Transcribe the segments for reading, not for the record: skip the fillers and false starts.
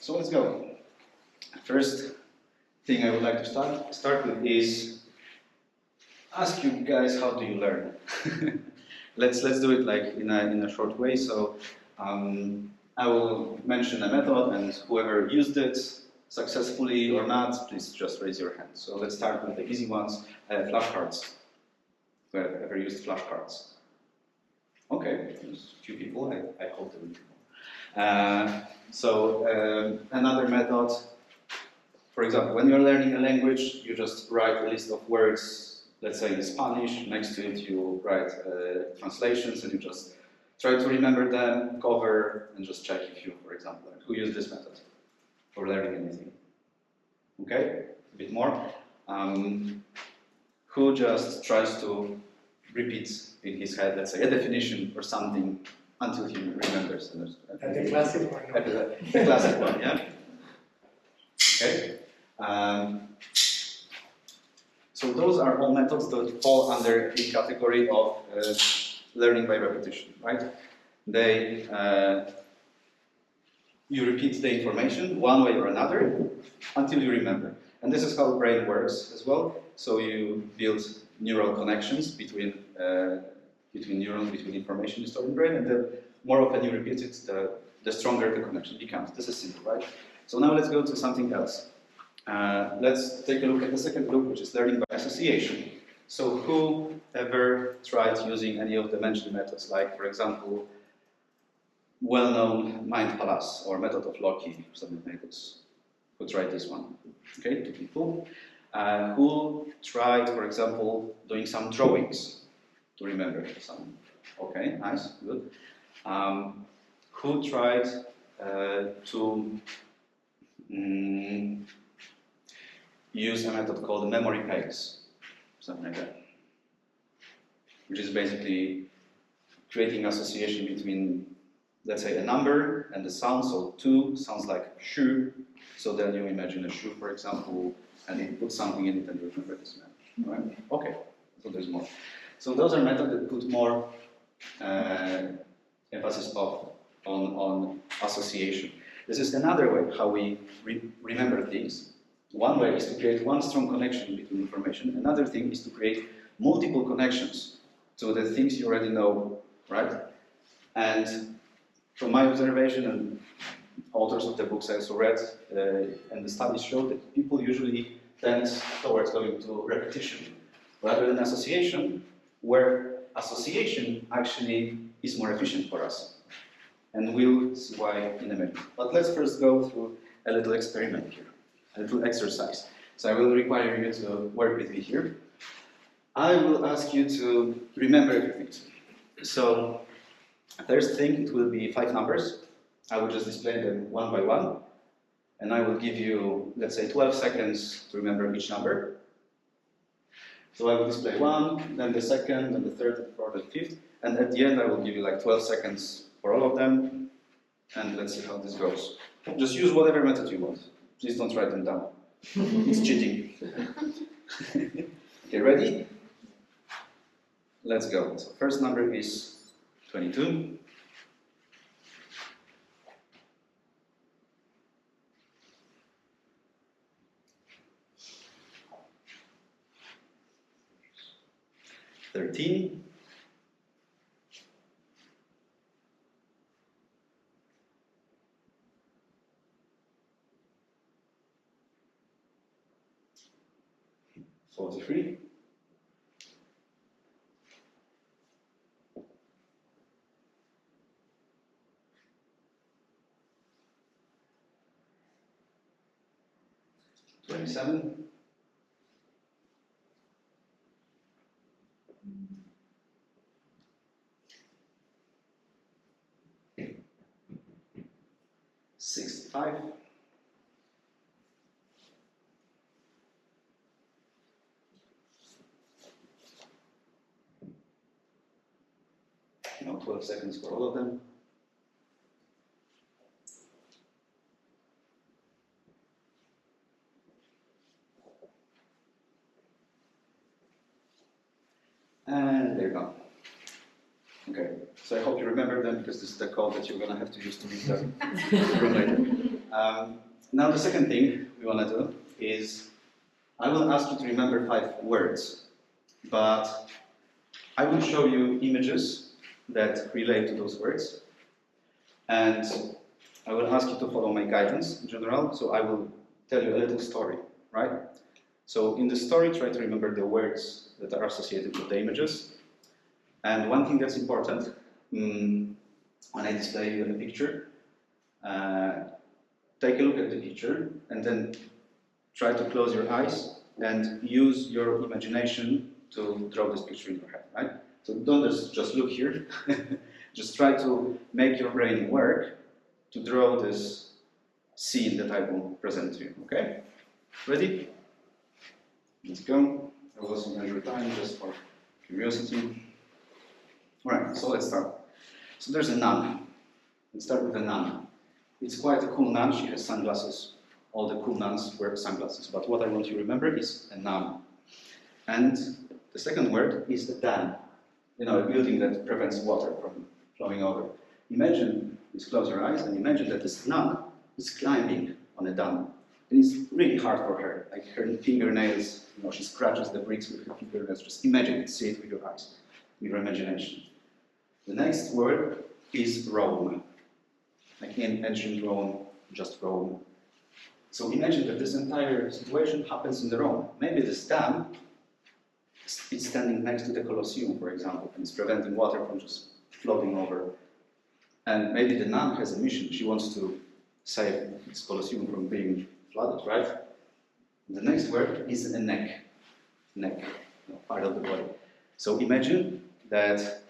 So let's go. First thing I would like to start with is ask you guys, how do you learn? let's do it like in a short way. So I will mention a method, and whoever used it successfully or not, please just raise your hand. So let's start with the easy ones. Flashcards. Who have ever used flashcards? Okay, there's a few people. I hope there will be more. Another method. For example, when you're learning a language, you just write a list of words, let's say in Spanish. Next to it, you write translations, and you just try to remember them, cover, and just check if you, for example, who used this method for learning anything. Okay, a bit more. Who just tries to repeat in his head, let's say, a definition or something until he remembers. The classic one. The classic one, yeah. Okay. So those are all methods that fall under the category of learning by repetition, right? You repeat the information one way or another until you remember. And this is how the brain works as well. So you build neural connections between neurons, between information you store in the brain, and the more often you repeat it, the stronger the connection becomes. This is simple, right? So now let's go to something else. Let's take a look at the second group, which is learning by association. So who ever tried using any of the mentioned methods, like, for example, well-known mind palace or method of Loki, something like this? Who tried this one? Okay, 2 people. Who tried, for example, doing some drawings to remember some? Okay, nice, good. Who tried to use a method called memory pegs, something like that, which is basically creating association between, let's say, a number and the sound. So 2 sounds like shoe, so then you imagine a shoe, for example, and you put something in it and you remember this man. Right? Okay, so there's more. So those are methods that put more emphasis on association. This is another way how we remember things. One way is to create one strong connection between information. Another thing is to create multiple connections to the things you already know, right? And from my observation, and authors of the books I also read, and the studies show that people usually tend towards going to repetition rather than association, where association actually is more efficient for us. And we'll see why in a minute. But let's first go through a little experiment here, a little exercise. So I will require you to work with me here. I will ask you to remember everything. So first thing, it will be 5 numbers. I will just display them one by one. And I will give you, let's say, 12 seconds to remember each number. So I will display 1, then the second, then the third, the fourth, and the fifth. And at the end, I will give you like 12 seconds for all of them. And let's see how this goes. Just use whatever method you want. Please don't write them down. It's cheating. Okay, ready? Let's go. So first number is 22. $13. $43. $27. $65. Now 12 seconds for all of them. And they're gone. Okay, so I hope you remember them, because this is the code that you're going to have to use to read them from later. Now the second thing we want to do is, I will ask you to remember 5 words, but I will show you images that relate to those words, and I will ask you to follow my guidance in general, so I will tell you a little story, right? So in the story, try to remember the words that are associated with the images. And one thing that's important, when I display you a picture, take a look at the picture and then try to close your eyes and use your imagination to draw this picture in your head, right? So don't just look here, just try to make your brain work to draw this scene that I will present to you, okay? Ready? Let's go. I will also measure time just for curiosity. Alright, so let's start. So there's a nun. Let's start with a nun. It's quite a cool nun, she has sunglasses. All the cool nuns wear sunglasses, but what I want you to remember is a nun. And the second word is a dam. You know, a building that prevents water from flowing over. Imagine, just close your eyes and imagine that this nun is climbing on a dam. And it's really hard for her, like her fingernails, you know, she scratches the bricks with her fingernails. Just imagine it, see it with your eyes, with your imagination. The next word is Rome. Like in ancient Rome, just Rome. So imagine that this entire situation happens in the Rome. Maybe this dam is standing next to the Colosseum, for example, and it's preventing water from just floating over. And maybe the nun has a mission. She wants to save this Colosseum from being flooded, right? The next word is a neck. Neck, part of the body. So imagine that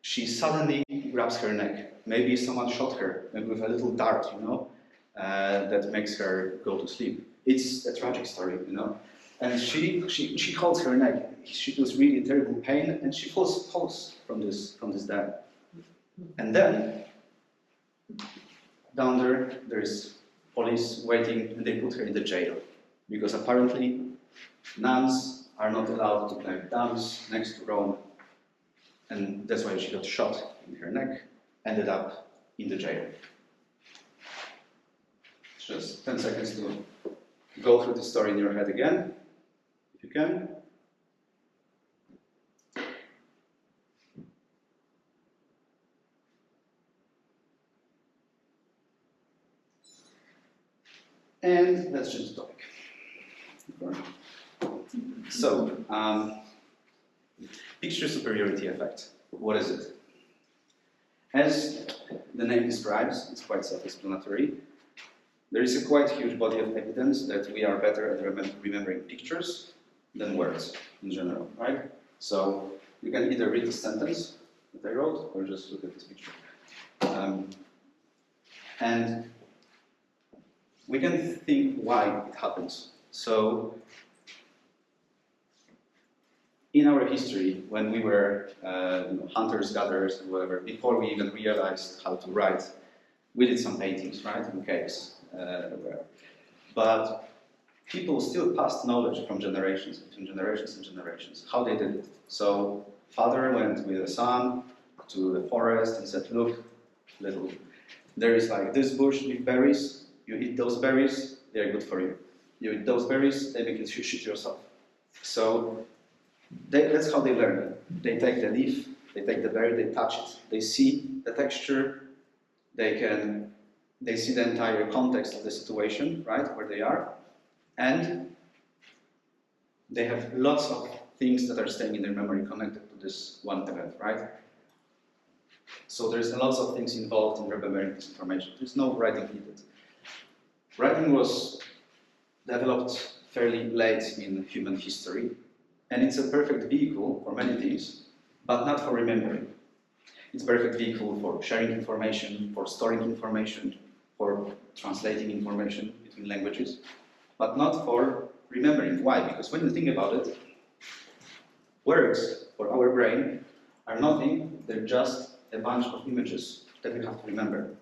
she suddenly grabs her neck. Maybe someone shot her, maybe with a little dart, you know, that makes her go to sleep. It's a tragic story, you know. And she holds her neck. She feels really terrible pain, and she falls from this dam. And then down there is police waiting, and they put her in the jail because apparently nuns are not allowed to climb dams next to Rome, and that's why she got shot in her neck, ended up in the jail. Just 10 seconds to go through the story in your head again, if you can. And let's change the topic. So, picture superiority effect. What is it? As the name describes, it's quite self-explanatory. There is a quite huge body of evidence that we are better at remembering pictures than words in general, right? So you can either read the sentence that I wrote or just look at this picture. And we can think why it happens. So in our history, when we were hunters, gatherers, and whatever, before we even realized how to write, we did some paintings, right, in caves. But people still passed knowledge from generations, between generations and generations, how they did it. So father went with a son to the forest and said, look, there is like this bush with berries, you eat those berries, they're good for you. You eat those berries, they make you shoot yourself. So that's how they learn it. They take the leaf, they take the berry, they touch it, they see the texture, they see the entire context of the situation, right, where they are, and they have lots of things that are staying in their memory connected to this one event, right? So there's lots of things involved in remembering this information. There's no writing needed. Writing was developed fairly late in human history, and it's a perfect vehicle for many things, but not for remembering. It's a perfect vehicle for sharing information, for storing information, for translating information between languages, but not for remembering. Why? Because when you think about it, words for our brain are nothing, they're just a bunch of images that we have to remember.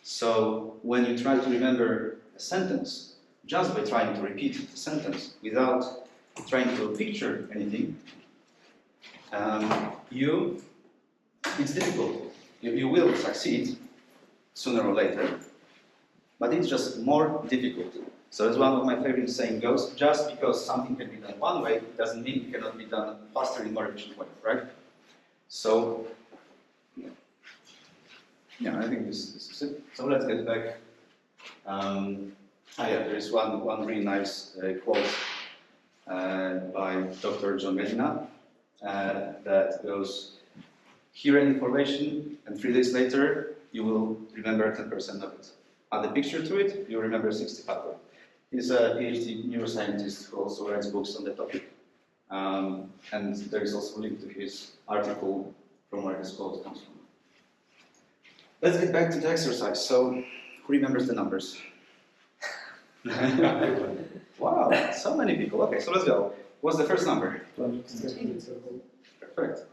So when you try to remember a sentence, just by trying to repeat the sentence without trying to picture anything, it's difficult. You will succeed sooner or later, but it's just more difficult. So as one of my favorite saying goes, just because something can be done one way, it doesn't mean it cannot be done faster in more efficient way, right? So, yeah, I think this is it. So let's get back. There is one really nice quote by Dr. John Medina that goes, hear an information and 3 days later you will remember 10% of it. Add a picture to it, you remember 65%. He's a PhD neuroscientist who also writes books on the topic. And there is also a link to his article from where this quote comes from. Let's get back to the exercise. So, who remembers the numbers? Wow, so many people. Okay, so let's go. What's the first number? 22. Perfect.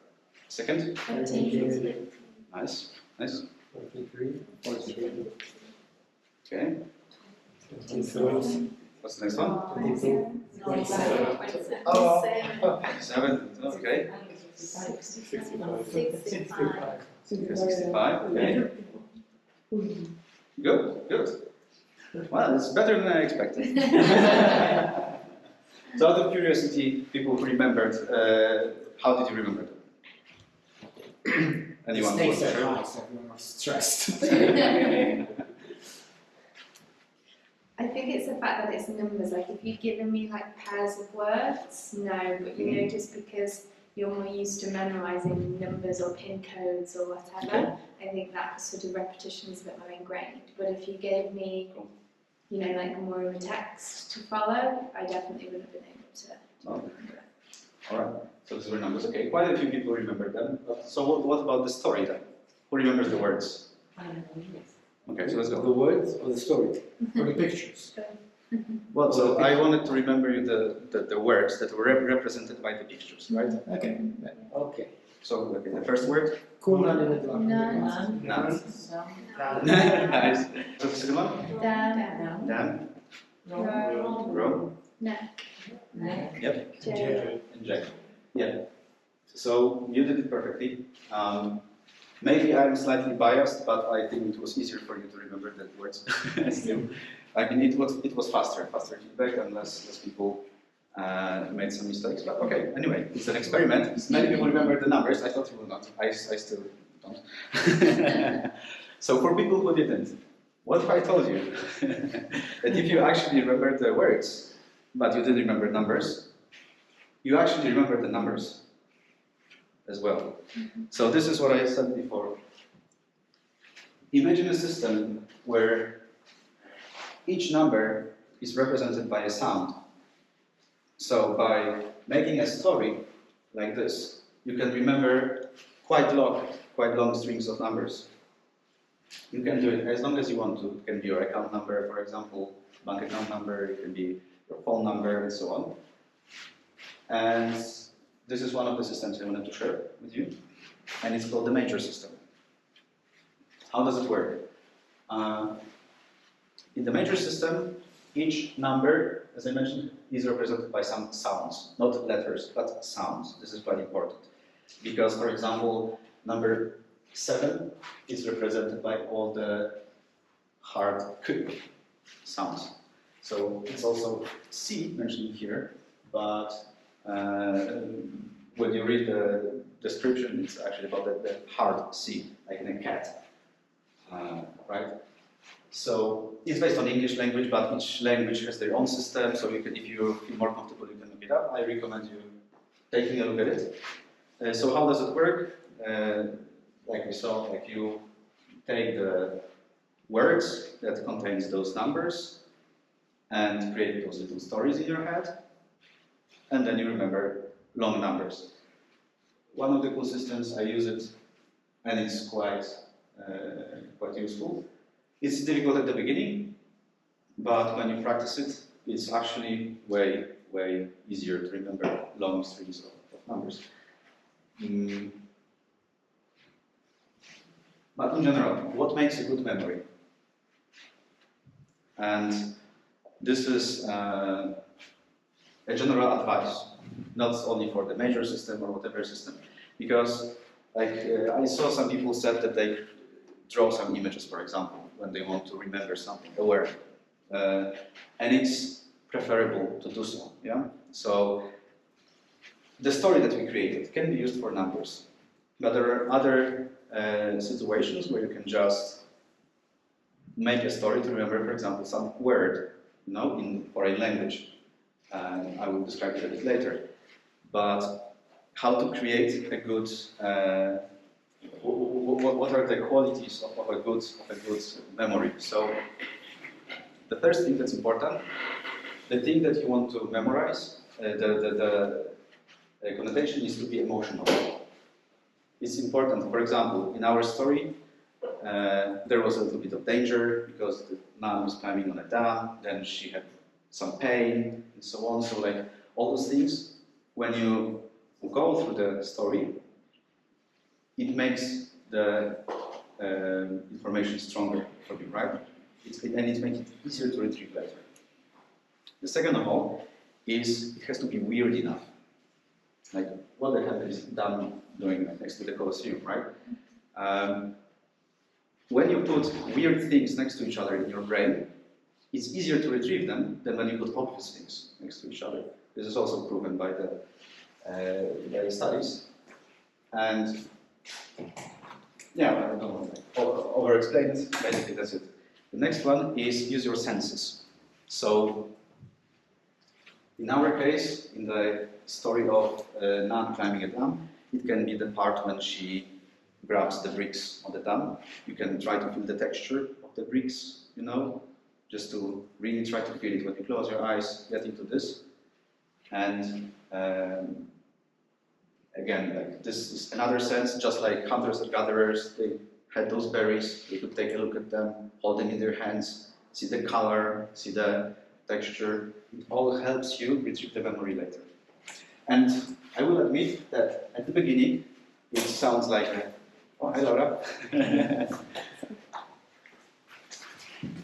Second? 13. Nice, nice. 43. 43. Okay. 27. What's the next one? 27. 27. 7. Okay. 65. 65. Okay. Good, good. Well, it's better than I expected. So out of curiosity, people who remembered, how did you remember them? Anyone? Snakes are eyes, everyone was stressed. I think it's the fact that it's numbers. Like if you'd given me like pairs of words, no. But you know, just because you're more used to memorizing numbers or pin codes or whatever, I think that sort of repetition is a bit more ingrained. But if you gave me, you know, like more of a text to follow, I definitely wouldn't have been able to remember it. All right. So these were numbers. Okay. Quite a few people remember them. So what about the story then? Who remembers the words? Okay, so let's The go. words or the story? Or the pictures? Well, so I wanted to remember you the words that were represented by the pictures, right? Okay. Okay. So okay, the first word. None. None. Nice. So the second one. Dan, Dan. Ro, Ro. Neck, Yep. J. And Jack. Yeah. So you did it perfectly. Maybe I'm slightly biased, but I think it was easier for you to remember the words. Still, I mean, it was faster feedback, and less people made some mistakes. But okay, anyway, it's an experiment. Many people remember the numbers. I thought you would not. I still don't. So for people who didn't, what if I told you that if you actually remember the words, but you didn't remember numbers, you actually remember the numbers as well. So this is what I said before. Imagine a system where each number is represented by a sound. So by making a story like this, you can remember quite long strings of numbers. You can do it as long as you want to. It can be your account number, for example, bank account number, it can be your phone number, and so on. And this is one of the systems I wanted to share with you, and it's called the major system. How does it work? In the major system, each number, as I mentioned, is represented by some sounds, not letters, but sounds. This is quite important. Because, for example, number 7 is represented by all the hard k sounds. So it's also C mentioned here, but when you read the description, it's actually about the hard C, like in a cat, right? So it's based on English language, but each language has their own system. So you can, if you feel more comfortable, you can look it up. I recommend you taking a look at it. So how does it work? Like we saw, like you take the words that contains those numbers and create those little stories in your head, and then you remember long numbers. One of the cool systems, I use it, and it's quite useful. It's difficult at the beginning, but when you practice it, it's actually way easier to remember long strings of numbers. But in general, what makes a good memory? And this is a general advice, not only for the major system or whatever system, because like I saw some people said that they draw some images, for example, when they want to remember something, a word. And it's preferable to do so. Yeah. So the story that we created can be used for numbers, but there are other situations where you can just make a story to remember, for example, some word, you know, in foreign language. I will describe it a bit later. But how to create a good, what are the qualities of a good memory? So the first thing that's important, the thing that you want to memorize, the connotation needs to be emotional. It's important. For example, in our story, there was a little bit of danger because the nun was climbing on a dam, then she had some pain, and so on. So like all those things, when you go through the story, it makes the information stronger for you, right? And it makes it easier to retrieve later. The second of all is it has to be weird enough. Like, what the hell is dam doing next to the Colosseum, right? When you put weird things next to each other in your brain, it's easier to retrieve them than when you put obvious things next to each other. This is also proven by the studies. And yeah, I don't want to over-explain it. Basically, that's it. The next one is use your senses. So, in our case, in the story of a nun climbing a dam, it can be the part when she grabs the bricks on the dam. You can try to feel the texture of the bricks, you know, just to really try to feel it. When you close your eyes, get into this. And again, like this is another sense, just like hunters and gatherers, they had those berries, they could take a look at them, hold them in their hands, see the color, see the texture. It all helps you retrieve the memory later. And I will admit that at the beginning, it sounds like, oh, hi Laura.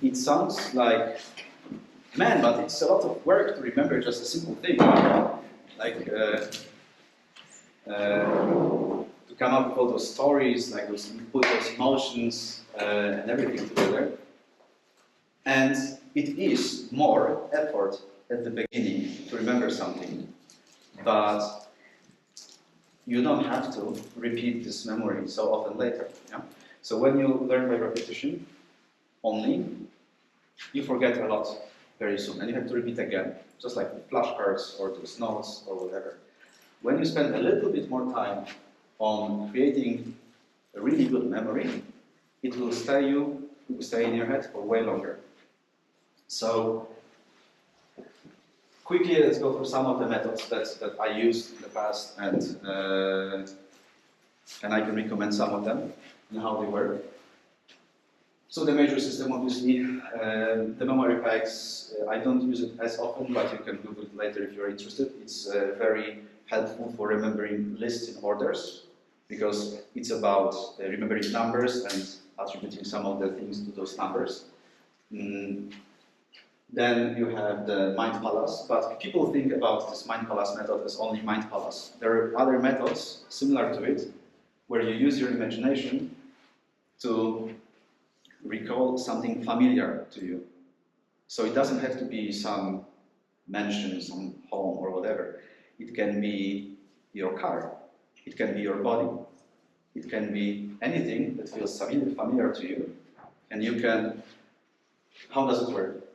It sounds like, man, but it's a lot of work to remember just a simple thing. Like, to come up with all those stories, like put those emotions and everything together. And it is more effort at the beginning to remember something, but you don't have to repeat this memory so often later. Yeah? So when you learn by repetition only, you forget a lot very soon, and you have to repeat again, just like with flashcards or those notes or whatever. When you spend a little bit more time on creating a really good memory, it will stay in your head for way longer. So quickly, let's go through some of the methods that I used in the past, and I can recommend some of them and how they work. So the major system, obviously, the memory packs, I don't use it as often, but you can Google it later if you're interested. It's very helpful for remembering lists in orders, because it's about remembering numbers and attributing some of the things to those numbers. Then you have the Mind Palace, but people think about this Mind Palace method as only Mind Palace. There are other methods similar to it, where you use your imagination to recall something familiar to you. So it doesn't have to be some mansion, some home or whatever. It can be your car. It can be your body. It can be anything that feels familiar to you. And you can, how does it work?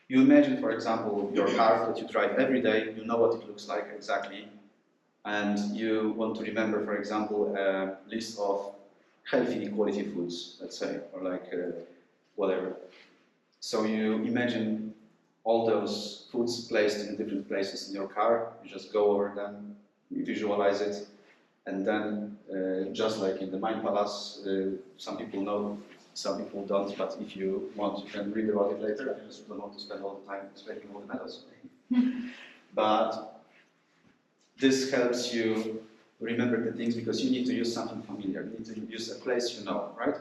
You imagine, for example, your car that you drive every day, you know what it looks like exactly, and you want to remember, for example, a list of healthy quality foods, let's say, or like whatever. So you imagine all those foods placed in different places in your car, you just go over them, you visualize it, and then just like in the Mind Palace, some people know, some people don't, but if you want, you can read about it later. I just don't want to spend all the time explaining all the methods. But this helps you remember the things because you need to use something familiar. You need to use a place you know, right?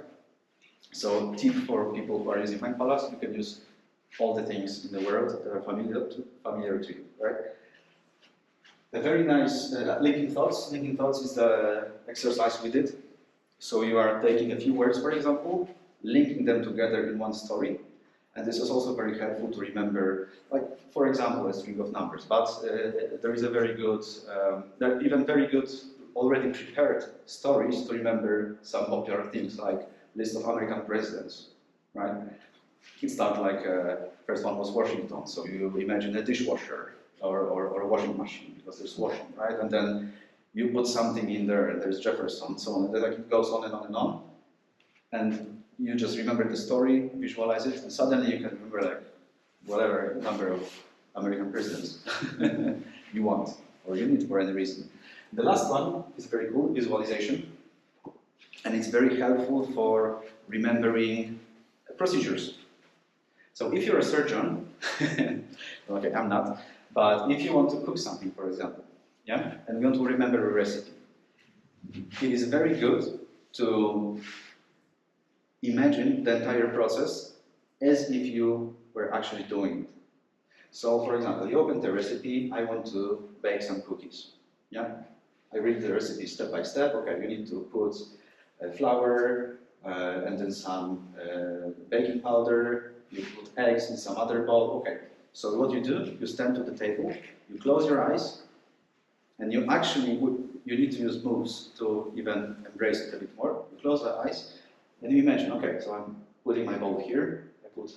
So tip for people who are using Mind Palace, you can use all the things in the world that are familiar to you, right? A very nice linking thoughts. Linking thoughts is the exercise we did. So you are taking a few words, for example, linking them together in one story. And this is also very helpful to remember, like, for example, a string of numbers. But there is a very good, there are even very good already prepared stories to remember some popular things, like list of American presidents, right? It started like, first one was Washington, so you imagine a dishwasher or a washing machine, because there's washing, right? And then you put something in there, and there's Jefferson, so on, and then like it goes on and on and on. And you just remember the story, visualize it, and suddenly you can remember like whatever number of American presidents you want, or you need for any reason. The last one is very cool, visualization. And it's very helpful for remembering procedures. So if you're a surgeon, okay, I'm not, but if you want to cook something, for example, yeah, and you want to remember a recipe, it is very good to imagine the entire process as if you were actually doing it. So, for example, you open the recipe, I want to bake some cookies, yeah? I read the recipe step by step, okay, you need to put flour, and then some baking powder, you put eggs in some other bowl, okay. So what you do, you stand to the table, you close your eyes, and you actually you need to use moves to even embrace it a bit more. You close the eyes, and you imagine, okay, so I'm putting my bowl here, I put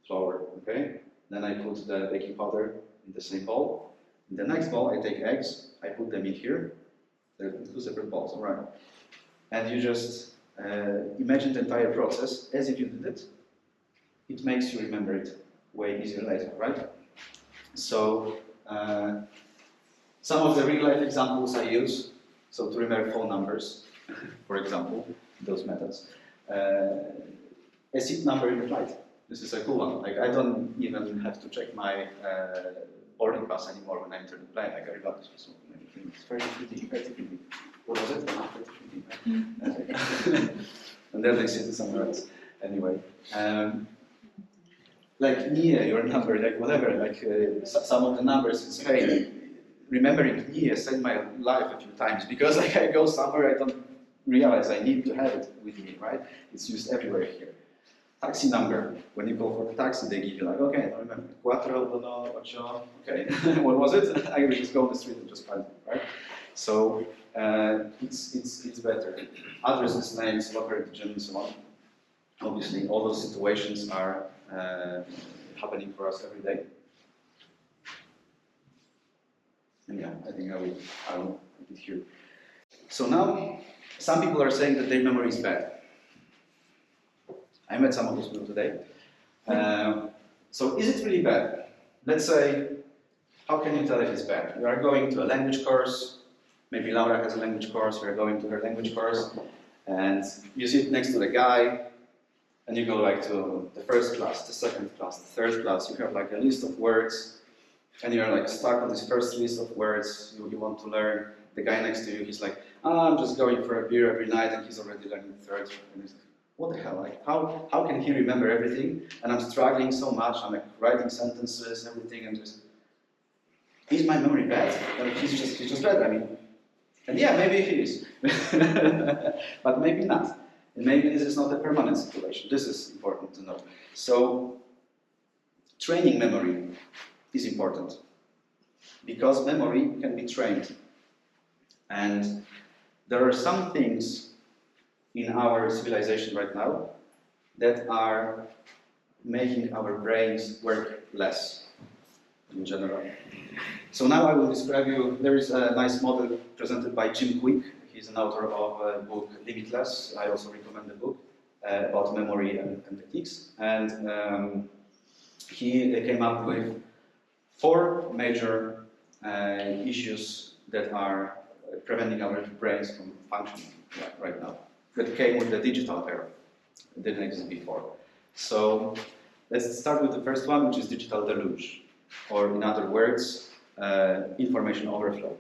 flour, okay, then I put the baking powder in the same bowl. In the next bowl, I take eggs, I put them in here, they're two separate bowls, all right. And you just imagine the entire process as if you did it. It makes you remember it way easier later, right? So, some of the real-life examples I use, so to remember phone numbers, for example, those methods. A seat number in the flight. This is a cool one. Like, I don't even have to check my boarding pass anymore when I enter the plane. Like, I got this one. It's very pretty. What was it? And then they sit somewhere else. Anyway, like NIE, your number, like whatever, like some of the numbers in Spain. Remembering NIE saved my life a few times, because like I go somewhere, I don't realize I need to have it with me, right? It's used everywhere here. Taxi number. When you go for the taxi, they give you like, okay, I don't remember. Cuatro, uno, ocho. Okay, what was it? I would just go on the street and just find it, right? So it's better. Addresses, names, local region, and so on. Obviously, all those situations are happening for us every day. And yeah, I think I will end it here. So now, some people are saying that their memory is bad. I met some of those people today. So is it really bad? Let's say, how can you tell if it's bad? You are going to a language course. Maybe Laura has a language course. You are going to her language course, and you sit next to the guy, and you go like to the first class, the second class, the third class. You have like a list of words, and you're like stuck on this first list of words you want to learn. The guy next to you, he's like, I'm just going for a beer every night, and he's already learning the third. And he's like, what the hell? Like, how can he remember everything? And I'm struggling so much. I'm like writing sentences, everything, and just, is my memory bad? Like, he's just bad. I mean, and yeah, maybe he is, but maybe not. And maybe this is not a permanent situation. This is important to know. So, training memory is important, because memory can be trained. And there are some things in our civilization right now that are making our brains work less in general. So now I will describe you, there is a nice model presented by Jim Quick. He's an author of a book, Limitless. I also recommend the book about memory and techniques. And he came up with 4 major issues that are preventing our brains from functioning right now, that came with the digital era. It didn't exist before. So let's start with the first one, which is digital deluge, or in other words, information overflow.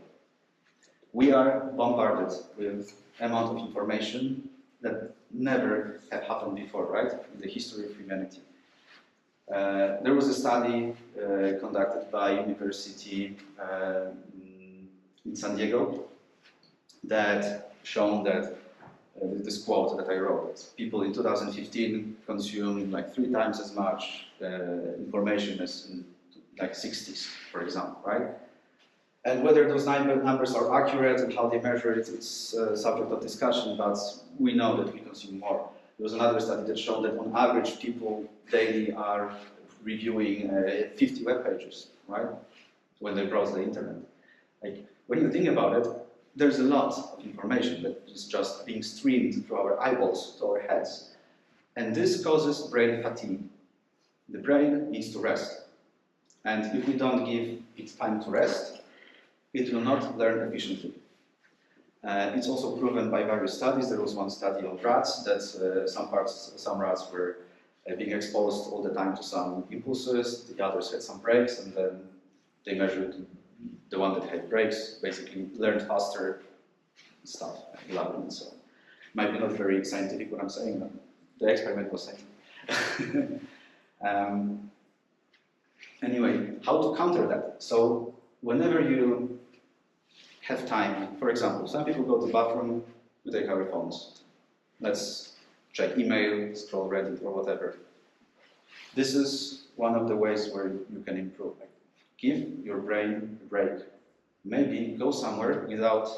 We are bombarded with amount of information that never have happened before, right, in the history of humanity. There was a study conducted by University in San Diego that shown that this quote that I wrote. People in 2015 consumed like 3 times as much information as in like 60s, for example, right? And whether those numbers are accurate and how they measure it, it's a subject of discussion, but we know that we consume more. There was another study that showed that on average people daily are reviewing 50 web pages, right? When they browse the internet. Like, when you think about it, there's a lot of information that is just being streamed through our eyeballs to our heads. And this causes brain fatigue. The brain needs to rest. And if we don't give it time to rest, it will not learn efficiently. It's also proven by various studies. There was one study on rats that some rats were being exposed all the time to some impulses, the others had some breaks, and then they measured the one that had breaks, basically learned faster stuff, 11 and so on. Might be not very scientific what I'm saying, but the experiment was scientific. Anyway, how to counter that? So whenever you have time, for example, some people go to the bathroom, we take our phones. Let's check email, scroll Reddit or whatever. This is one of the ways where you can improve. Like, give your brain a break. Maybe go somewhere without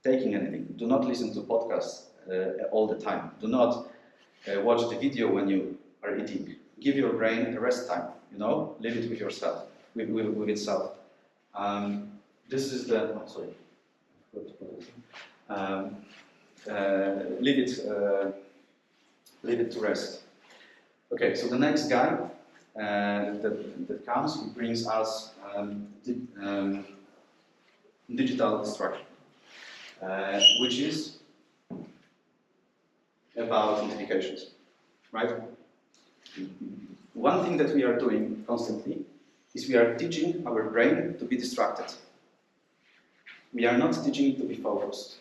taking anything. Do not listen to podcasts all the time. Do not watch the video when you are eating. Give your brain a rest time. You know, leave it with yourself, with itself. This is the. Oh, sorry. Leave it to rest. Okay, so the next guy that comes, he brings us digital destruction, which is about notifications, right? One thing that we are doing constantly is we are teaching our brain to be distracted. We are not teaching it to be focused.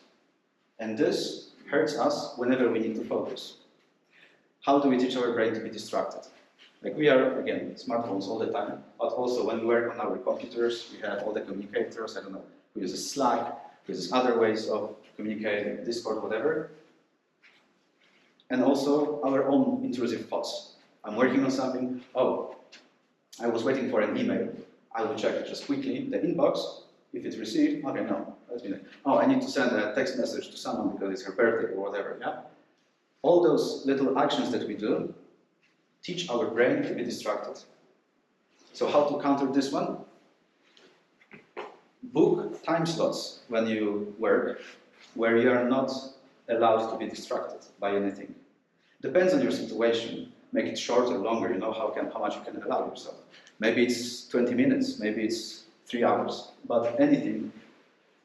And this hurts us whenever we need to focus. How do we teach our brain to be distracted? Like, we are, again, smartphones all the time, but also when we work on our computers, we have all the communicators, I don't know, we use Slack, we use other ways of communicating, Discord, whatever. And also our own intrusive thoughts. I'm working on something, oh, I was waiting for an email. I will check just quickly the inbox. If it's received, okay, no, that's been. Oh, I need to send a text message to someone because it's her birthday or whatever, yeah? All those little actions that we do teach our brain to be distracted. So how to counter this one? Book time slots when you work where you are not allowed to be distracted by anything. Depends on your situation. Make it shorter, longer, you know, how much you can allow yourself. Maybe it's 20 minutes, maybe it's 3 hours, but anything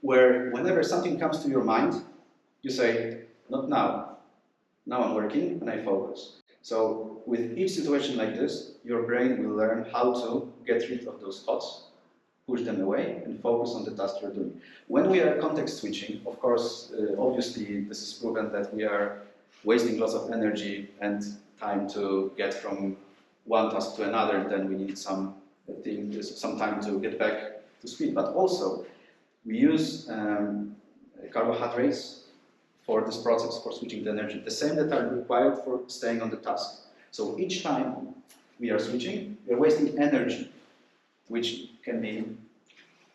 where whenever something comes to your mind, you say, not now. Now I'm working and I focus. So with each situation like this, your brain will learn how to get rid of those thoughts, push them away, and focus on the task you're doing. When we are context switching, of course, obviously this is proven that we are wasting lots of energy and time to get from one task to another, then we need some time to get back to speed. But also, we use carbohydrates for this process, for switching the energy, the same that are required for staying on the task. So each time we are switching, we are wasting energy, which can be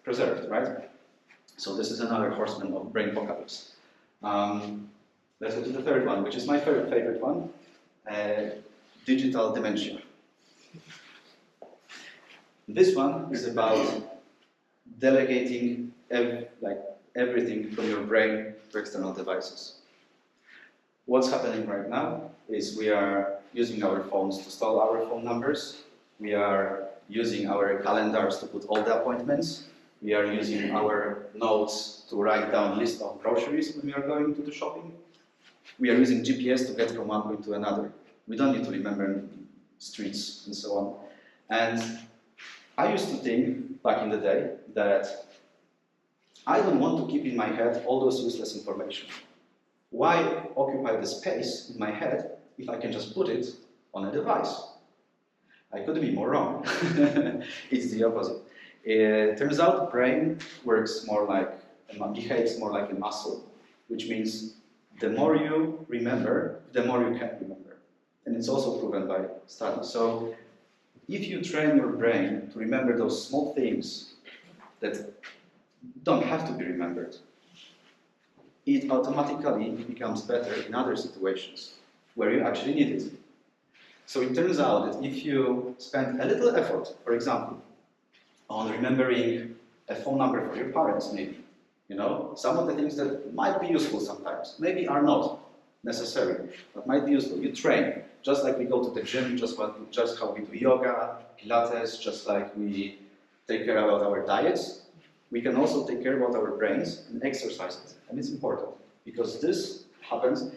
preserved, right? So this is another horseman of brainpocalypse. Let's go to the third one, which is my favorite one, digital dementia. This one is about delegating everything from your brain to external devices. What's happening right now is we are using our phones to store our phone numbers. We are using our calendars to put all the appointments. We are using our notes to write down list of groceries when we are going to the shopping. We are using GPS to get from one point to another. We don't need to remember streets and so on. And I used to think, back in the day, that I don't want to keep in my head all those useless information. Why occupy the space in my head if I can just put it on a device? I could be more wrong. It's the opposite. It turns out the brain works more like, behaves more like a muscle, which means the more you remember, the more you can remember. And it's also proven by studies. So if you train your brain to remember those small things that don't have to be remembered, it automatically becomes better in other situations where you actually need it. So it turns out that if you spend a little effort, for example, on remembering a phone number for your parents, maybe, you know, some of the things that might be useful sometimes, maybe are not necessary, but might be useful. You train, just like we go to the gym, just how we do yoga, Pilates, just like we take care about our diets, we can also take care about our brains and exercise it. And it's important, because this happens.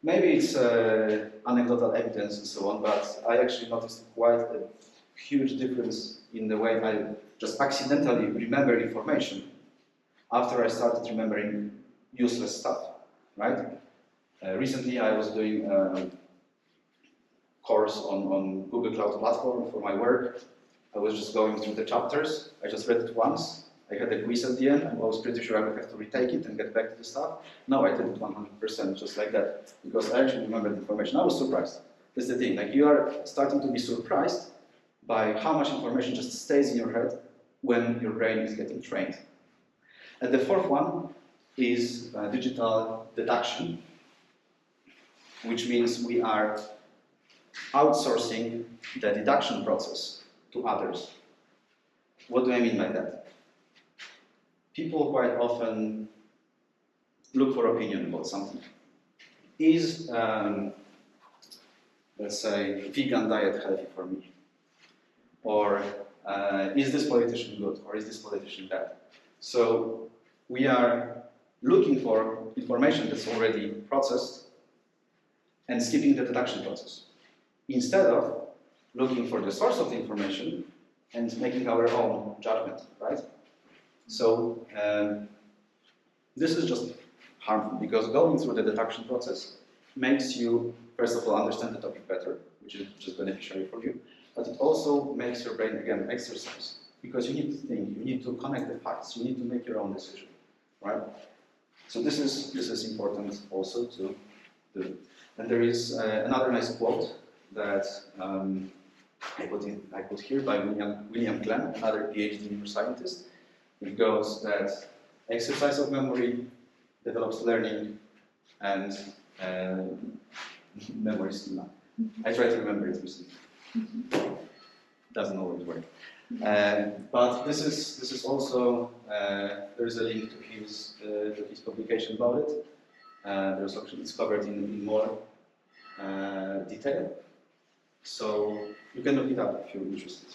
Maybe it's anecdotal evidence and so on, but I actually noticed quite a huge difference in the way I just accidentally remember information after I started remembering useless stuff, right? Recently I was doing a course on Google Cloud Platform for my work. I was just going through the chapters. I just read it once. I had a quiz at the end. I was pretty sure I would have to retake it and get back to the stuff. No, I did it 100%, just like that, because I actually remembered the information. I was surprised. That's the thing. Like, you are starting to be surprised by how much information just stays in your head when your brain is getting trained. And the fourth one is digital deduction, which means we are outsourcing the deduction process to others. What do I mean by that? People quite often look for opinion about something. Is, let's say, vegan diet healthy for me? Or is this politician good? Or is this politician bad? So we are looking for information that's already processed and skipping the deduction process, instead of looking for the source of the information and making our own judgment, right? So this is just harmful, because going through the deduction process makes you, first of all, understand the topic better, which is just beneficial for you, but it also makes your brain, again, exercise, because you need to think, you need to connect the facts, you need to make your own decision, right? So this is important also to do. And there is another nice quote that I put here by William Glenn, another PhD neuroscientist. It goes that exercise of memory develops learning and memory schema. I try to remember it recently. Doesn't always work. But this is also, there is a link to his publication about it. There's actually, it's covered in more detail. So you can look it up if you're interested.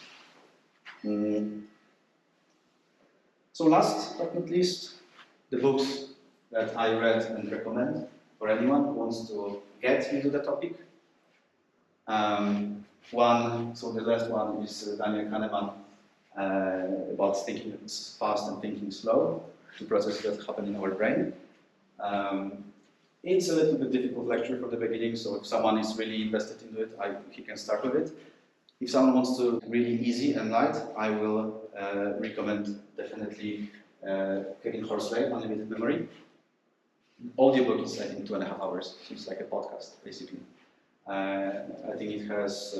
So last but not least, the books that I read and recommend for anyone who wants to get into the topic. So the last one is Daniel Kahneman about thinking fast and thinking slow, the processes that happen in our brain. It's a little bit difficult lecture for the beginning, so if someone is really invested into it, he can start with it. If someone wants to really easy and light, I will recommend definitely Kevin Horsley, Unlimited Memory. Audiobook is, I think, 2.5 hours. So it's like a podcast, basically. I think it has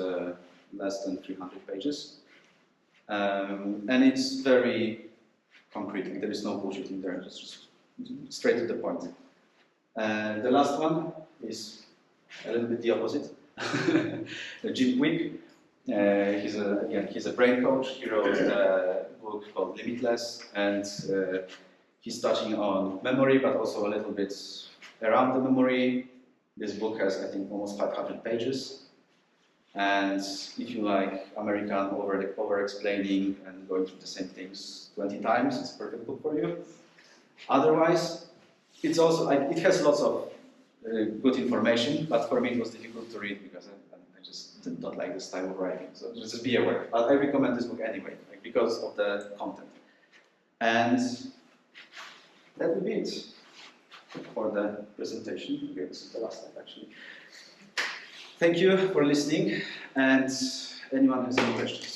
less than 300 pages. And it's very concrete. Like, there is no bullshit in there. It's just straight to the point. The last one is a little bit the opposite. Jim Quick. He's a brain coach. He wrote a book called Limitless, and he's touching on memory, but also a little bit around the memory. This book has, I think, almost 500 pages. And if you like American over-explaining and going through the same things 20 times, it's a perfect book for you. Otherwise, it's also, it has lots of good information, but for me it was difficult to read because I just did not like this style of writing. So just be aware. But I recommend this book anyway, because of the content. And that would be it for the presentation. Okay, this is the last slide, actually. Thank you for listening, and anyone has any questions?